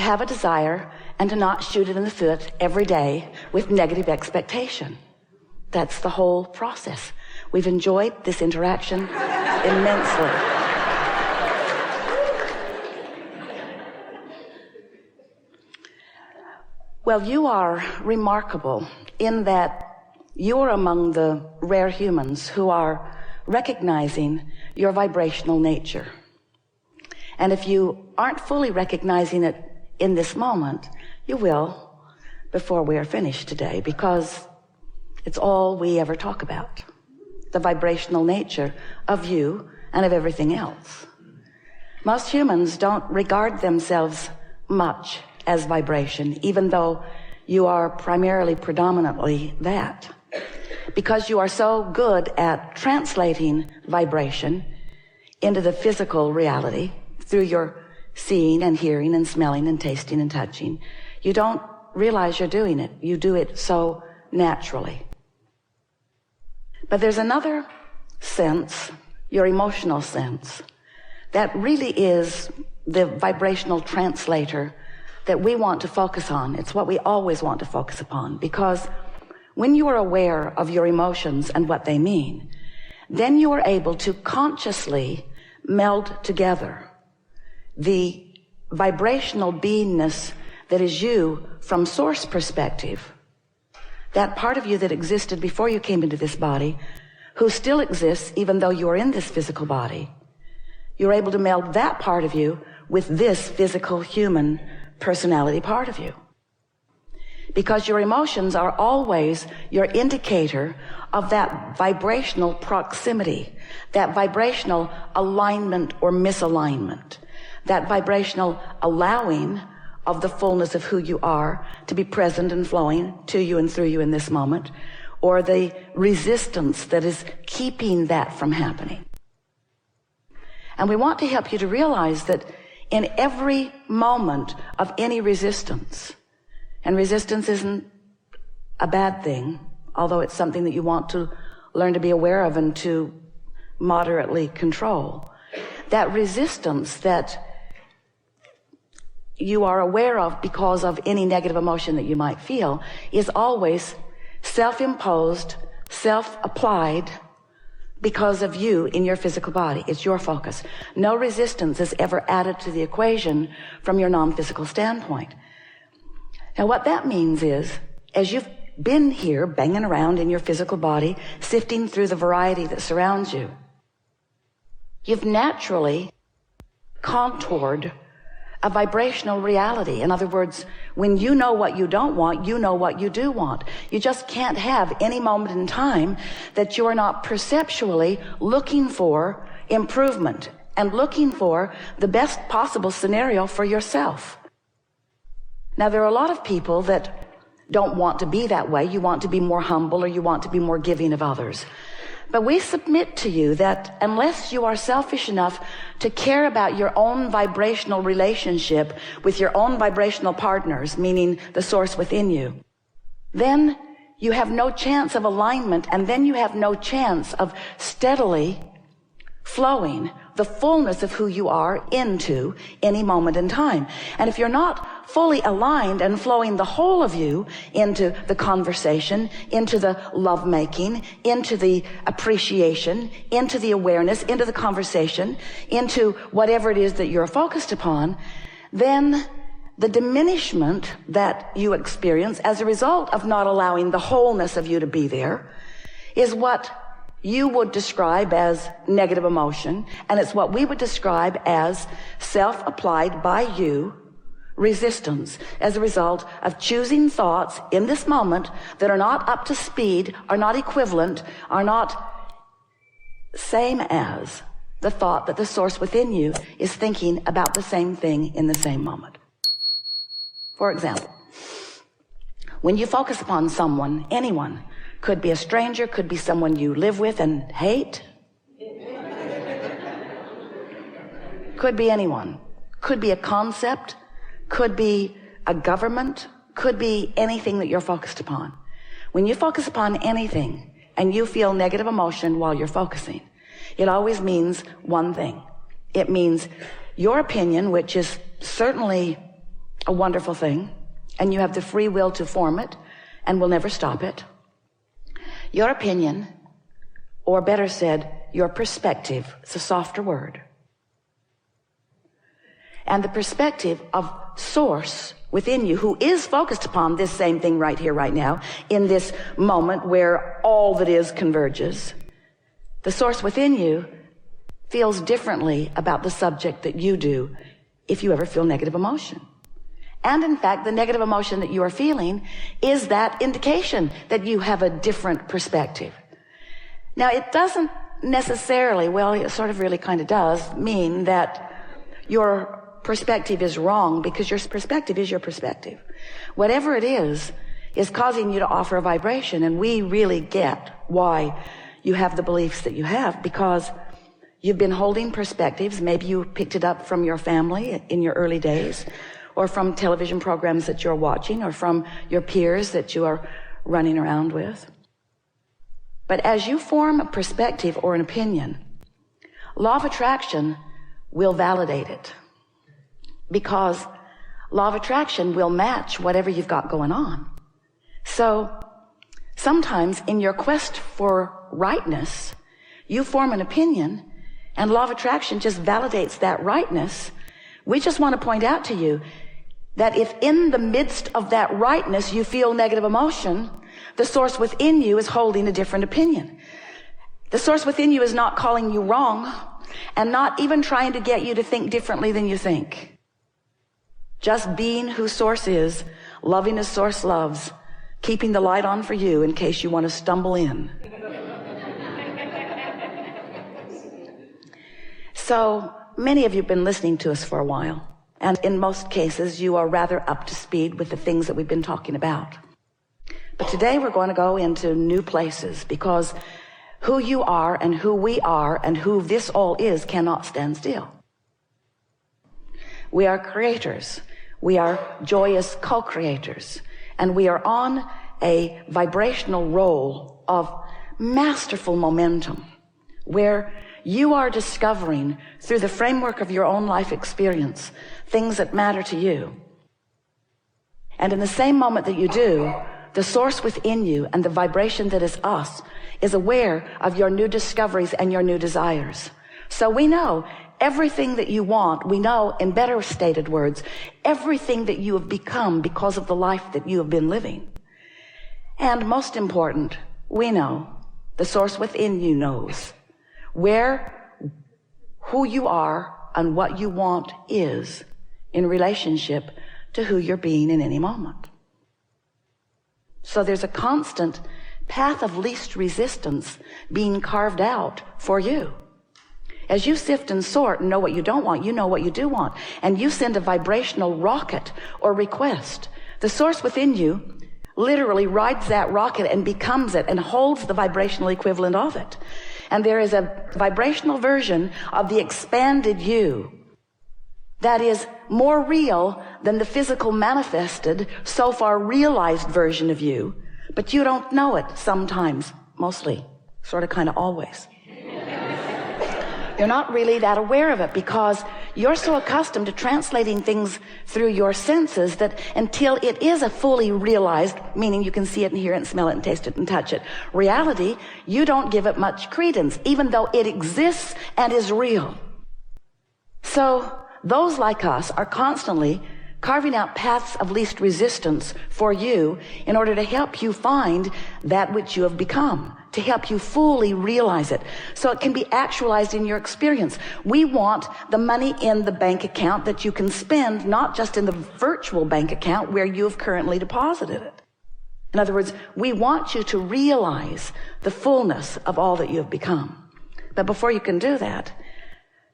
have a desire and to not shoot it in the foot every day with negative expectation. That's the whole process. We've enjoyed this interaction immensely. Well, you are remarkable in that you are among the rare humans who are recognizing your vibrational nature. And if you aren't fully recognizing it in this moment, you will before we are finished today, because it's all we ever talk about, the vibrational nature of you and of everything else. Most humans don't regard themselves much as vibration, even though you are primarily, predominantly that, because you are so good at translating vibration into the physical reality through your seeing and hearing and smelling and tasting and touching. You don't realize you're doing it. You do it so naturally. But there's another sense, your emotional sense, that really is the vibrational translator that we want to focus on. It's what we always want to focus upon, because when you are aware of your emotions and what they mean, then you are able to consciously meld together the vibrational beingness that is you from source perspective, that part of you that existed before you came into this body, who still exists even though you are in this physical body. You're able to meld that part of you with this physical human personality part of you. Because your emotions are always your indicator of that vibrational proximity, that vibrational alignment or misalignment, that vibrational allowing of the fullness of who you are to be present and flowing to you and through you in this moment, or the resistance that is keeping that from happening. And we want to help you to realize that in every moment of any resistance, and resistance isn't a bad thing, although it's something that you want to learn to be aware of and to moderately control, that resistance that you are aware of because of any negative emotion that you might feel is always self-imposed, self-applied because of you in your physical body. It's your focus. No resistance is ever added to the equation from your non-physical standpoint. Now what that means is, as you've been here banging around in your physical body, sifting through the variety that surrounds you, you've naturally contoured a vibrational reality. In other words, when you know what you don't want, you know what you do want. You just can't have any moment in time that you are not perceptually looking for improvement and looking for the best possible scenario for yourself. Now, there are a lot of people that don't want to be that way. You want to be more humble, or you want to be more giving of others. But we submit to you that unless you are selfish enough to care about your own vibrational relationship with your own vibrational partners, meaning the source within you, then you have no chance of alignment, and then you have no chance of steadily flowing the fullness of who you are into any moment in time. And if you're not fully aligned and flowing the whole of you into the conversation, into the lovemaking, into the appreciation, into the awareness, into the conversation, into whatever it is that you're focused upon, then the diminishment that you experience as a result of not allowing the wholeness of you to be there is what you would describe as negative emotion, and it's what we would describe as self-applied by you resistance as a result of choosing thoughts in this moment that are not up to speed, are not equivalent, are not same as the thought that the source within you is thinking about the same thing in the same moment. For example, when you focus upon someone, anyone, could be a stranger, could be someone you live with and hate. Could be anyone. Could be a concept. Could be a government. Could be anything that you're focused upon. When you focus upon anything and you feel negative emotion while you're focusing, it always means one thing. It means your opinion, which is certainly a wonderful thing, and you have the free will to form it and will never stop it. Your opinion, or better said, your perspective, it's a softer word. And the perspective of Source within you, who is focused upon this same thing right here, right now, in this moment where all that is converges. The Source within you feels differently about the subject that you do if you ever feel negative emotion. And in fact, the negative emotion that you are feeling is that indication that you have a different perspective. Now, it doesn't necessarily, well, it sort of really kind of does mean that your perspective is wrong, because your perspective is your perspective. Whatever it is causing you to offer a vibration, and we really get why you have the beliefs that you have, because you've been holding perspectives. Maybe you picked it up from your family in your early days, or from television programs that you're watching, or from your peers that you are running around with. But as you form a perspective or an opinion, law of attraction will validate it, because law of attraction will match whatever you've got going on. So sometimes in your quest for rightness, you form an opinion, and law of attraction just validates that rightness. We just want to point out to you that if in the midst of that rightness you feel negative emotion, the Source within you is holding a different opinion. The Source within you is not calling you wrong, and not even trying to get you to think differently than you think. Just being who Source is, loving as Source loves, keeping the light on for you in case you want to stumble in. So many of you have been listening to us for a while, and in most cases you are rather up to speed with the things that we've been talking about. But today we're going to go into new places, because who you are and who we are and who this all is cannot stand still. We are creators. We are joyous co-creators. And we are on a vibrational roll of masterful momentum, where you are discovering through the framework of your own life experience things that matter to you. And in the same moment that you do, the Source within you and the vibration that is us is aware of your new discoveries and your new desires. So we know everything that you want. We know, in better stated words, everything that you have become because of the life that you have been living. And most important, we know, the Source within you knows who you are and what you want is in relationship to who you're being in any moment. So there's a constant path of least resistance being carved out for you. As you sift and sort and know what you don't want, you know what you do want. And you send a vibrational rocket or request. The Source within you literally rides that rocket and becomes it and holds the vibrational equivalent of it. And there is a vibrational version of the expanded you that is more real than the physical manifested, so far realized version of you. But you don't know it sometimes, mostly, sort of, kind of, always. You're not really that aware of it because you're so accustomed to translating things through your senses that until it is a fully realized, meaning you can see it and hear it and smell it and taste it and touch it, reality, you don't give it much credence, even though it exists and is real. So those like us are constantly carving out paths of least resistance for you in order to help you find that which you have become, to help you fully realize it so it can be actualized in your experience. We want the money in the bank account that you can spend, not just in the virtual bank account where you have currently deposited it. In other words, we want you to realize the fullness of all that you have become. But before you can do that,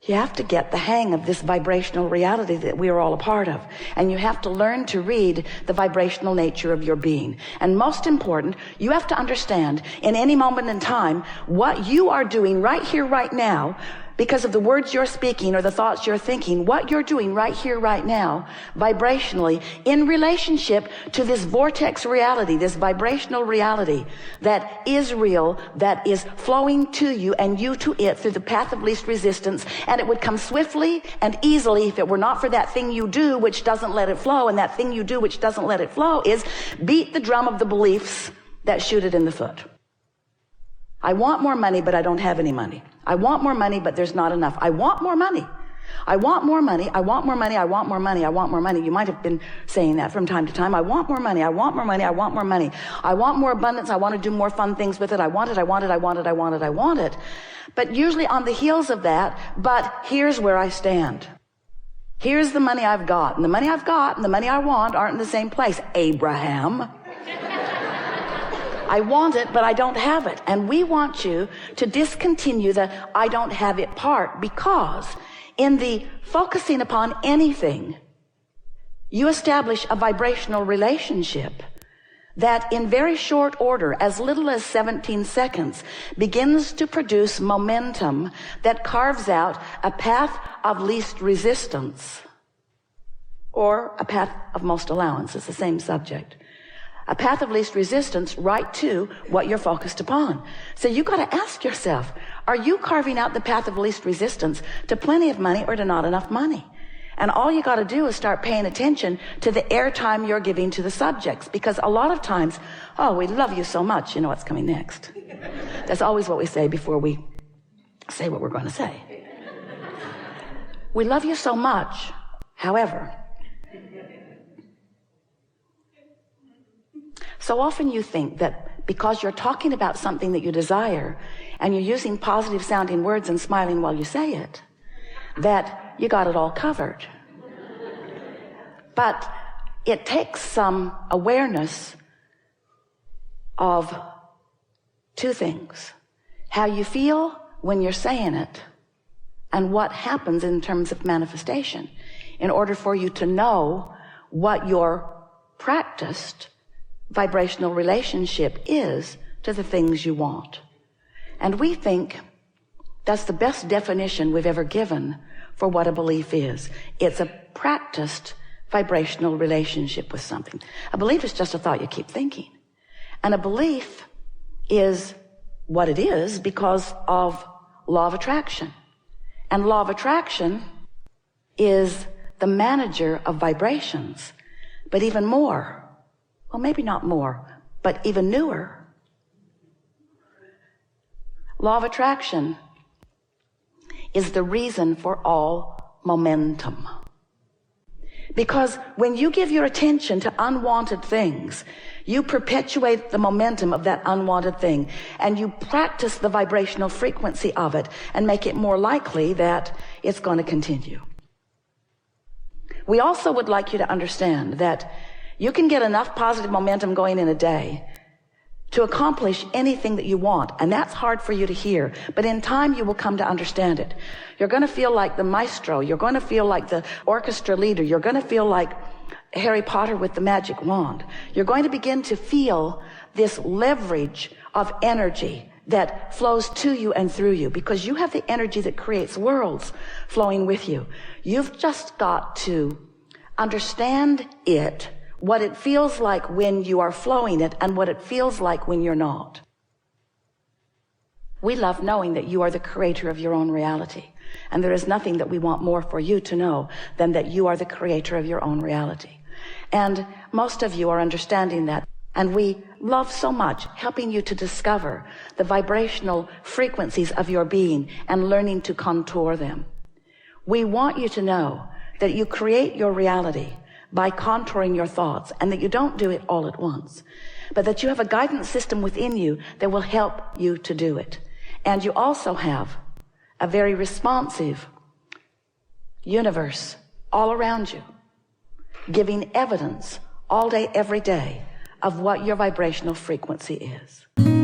you have to get the hang of this vibrational reality that we are all a part of. And you have to learn to read the vibrational nature of your being. And most important, you have to understand in any moment in time what you are doing right here, right now, because of the words you're speaking or the thoughts you're thinking, what you're doing right here, right now, vibrationally, in relationship to this vortex reality, this vibrational reality that is real, that is flowing to you and you to it through the path of least resistance. And it would come swiftly and easily if it were not for that thing you do which doesn't let it flow. And that thing you do which doesn't let it flow is beat the drum of the beliefs that shoot it in the foot. I want more money, but I don't have any money. I want more money, but there's not enough. I want more money. I want more money. I want more money. I want more money. I want more money. You might have been saying that from time to time. I want more money. I want more money. I want more money. I want more abundance. I want to do more fun things with it. I want it. I want it. I want it. I want it. I want it. But usually on the heels of that, but here's where I stand. Here's the money I've got. And the money I've got and the money I want aren't in the same place. Abraham. I want it, but I don't have it. And we want you to discontinue the I don't have it part, because in the focusing upon anything, you establish a vibrational relationship that in very short order, as little as 17 seconds, begins to produce momentum that carves out a path of least resistance or a path of most allowance. It's the same subject. A path of least resistance right to what you're focused upon. So you got to ask yourself, are you carving out the path of least resistance to plenty of money or to not enough money? And all you got to do is start paying attention to the airtime you're giving to the subjects. Because a lot of times, oh, we love you so much, you know what's coming next. That's always what we say before we say what we're going to say. We love you so much, however. So often you think that because you're talking about something that you desire and you're using positive sounding words and smiling while you say it, that you got it all covered. But it takes some awareness of two things: how you feel when you're saying it and what happens in terms of manifestation, in order for you to know what your practiced vibrational relationship is to the things you want. And we think that's the best definition we've ever given for what a belief is. It's a practiced vibrational relationship with something. A belief is just a thought you keep thinking. And a belief is what it is because of law of attraction. And law of attraction is the manager of vibrations. But even more, well, maybe not more, but even newer, law of attraction is the reason for all momentum. Because when you give your attention to unwanted things, you perpetuate the momentum of that unwanted thing, and you practice the vibrational frequency of it and make it more likely that it's going to continue. We also would like you to understand that you can get enough positive momentum going in a day to accomplish anything that you want. And that's hard for you to hear. But in time, you will come to understand it. You're going to feel like the maestro. You're going to feel like the orchestra leader. You're going to feel like Harry Potter with the magic wand. You're going to begin to feel this leverage of energy that flows to you and through you, because you have the energy that creates worlds flowing with you. You've just got to understand it, what it feels like when you are flowing it and what it feels like when you're not. We love knowing that you are the creator of your own reality. And there is nothing that we want more for you to know than that you are the creator of your own reality. And most of you are understanding that. And we love so much helping you to discover the vibrational frequencies of your being and learning to contour them. We want you to know that you create your reality by contouring your thoughts, and that you don't do it all at once, but that you have a guidance system within you that will help you to do it. And you also have a very responsive universe all around you, giving evidence all day, every day, of what your vibrational frequency is.